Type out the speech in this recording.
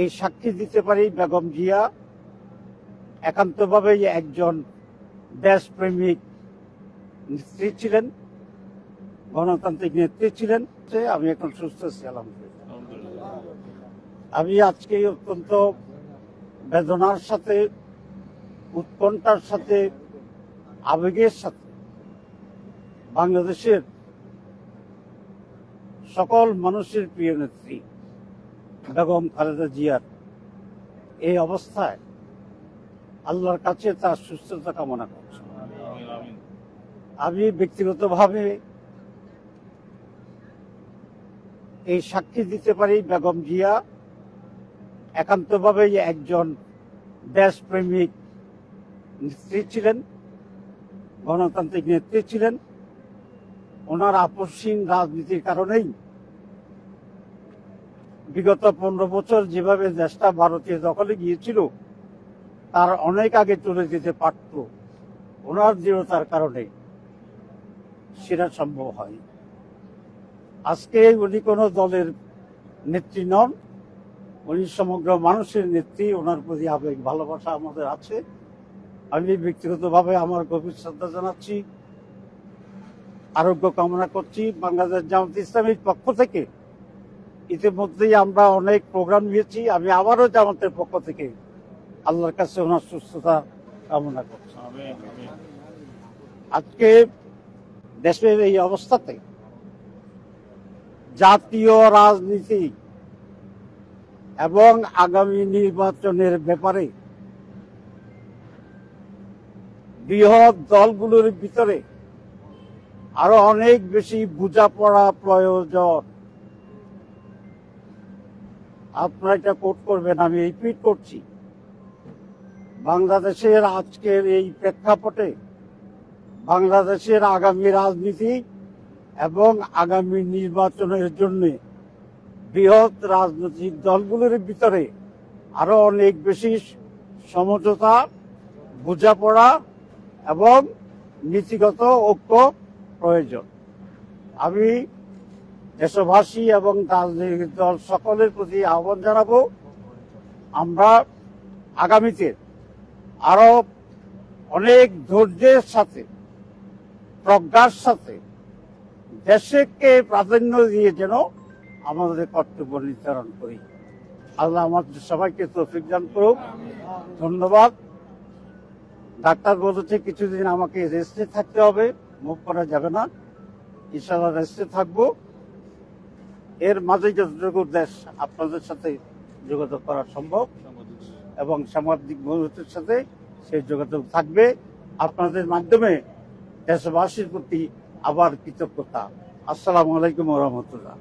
এই সাক্ষী দিতে পারি বেগম জিয়া একান্তভাবেই একজন দেশপ্রেমিক নেত্রী ছিলেন, গণতান্ত্রিক নেত্রী ছিলেন। আমি এখন সুস্থ আছি আলহামদুলিল্লাহ। আমি আজকে অত্যন্ত বেদনার সাথে, উৎকণ্ঠার সাথে, আবেগের সাথে বাংলাদেশের সকল মানুষের প্রিয় নেত্রী বেগম খালেদা জিয়ার এই অবস্থায় আল্লাহর কাছে তার সুস্থতা কামনা করছি। আমি ব্যক্তিগতভাবে এই সাক্ষী দিতে পারি বেগম জিয়া একান্তভাবেই একজন দেশপ্রেমিক নেত্রী ছিলেন, গণতান্ত্রিক নেত্রী ছিলেন। ওনার আপসহীন রাজনীতির কারণেই বিগত 15 বছর যেভাবে দেশটা ভারতীয় দখলে গিয়েছিল তার অনেক আগে চলে যেতে পারত। ওনার দৃঢ়তার কারণে সেটা সম্ভব হয়। আজকে উনি কোনো দলের নেত্রী নন, উনি সমগ্র মানুষের নেত্রী। ওনার প্রতি আবেগ ভালোবাসা আমাদের আছে। আমি ব্যক্তিগতভাবে আমার গভীর শ্রদ্ধা জানাচ্ছি, আরোগ্য কামনা করছি। বাংলাদেশ জামাত ইসলামীর পক্ষ থেকে ইতিমধ্যেই আমরা অনেক প্রোগ্রাম নিয়েছি। আমি আবারও জামাতের পক্ষ থেকে আল্লাহর কাছে ওনার সুস্থতা কামনা করছি। আজকে দেশের এই অবস্থাতে জাতীয় রাজনীতি এবং আগামী নির্বাচনের ব্যাপারে বৃহৎ দলগুলোর ভিতরে আরো অনেক বেশি বোঝাপড়া প্রয়োজন। আপনারা এটা কোট করবেন, আমি রিপিট করছি। বাংলাদেশের আজকের এই প্রেক্ষাপটে বাংলাদেশের আগামী রাজনীতি এবং আগামী নির্বাচনের জন্য বৃহৎ রাজনৈতিক দলগুলোর ভিতরে আরো অনেক বেশি সমঝোতা, বোঝাপড়া এবং নীতিগত ঐক্য প্রয়োজন। আমি দেশবাসী এবং রাজনৈতিক দল সকলের প্রতি আহ্বান জানাবো, আমরা আগামীতে আরো অনেক ধৈর্যের সাথে, প্রজ্ঞার সাথে দেশকে প্রাধান্য দিয়ে যেন আমাদের কর্তব্য নির্ধারণ করি। আল্লাহ আমাদের সবাইকে তৌফিক দান করুক। ধন্যবাদ। ডাক্তার বলেছে কিছুদিন আমাকে রেস্টে থাকতে হবে, মুভ করা যাবে না। ইনশাআল্লাহ রেস্টে থাকবো। এর মাঝে যতটুকু দেশ আপনাদের সাথে যোগাযোগ করা সম্ভব এবং সামাজিক বন্ধুত্বের সাথে সেই যোগাযোগ থাকবে। আপনাদের মাধ্যমে দেশবাসীর প্রতি আবার কৃতজ্ঞতা। আসসালামু আলাইকুম ওয়া রাহমাতুল্লাহ।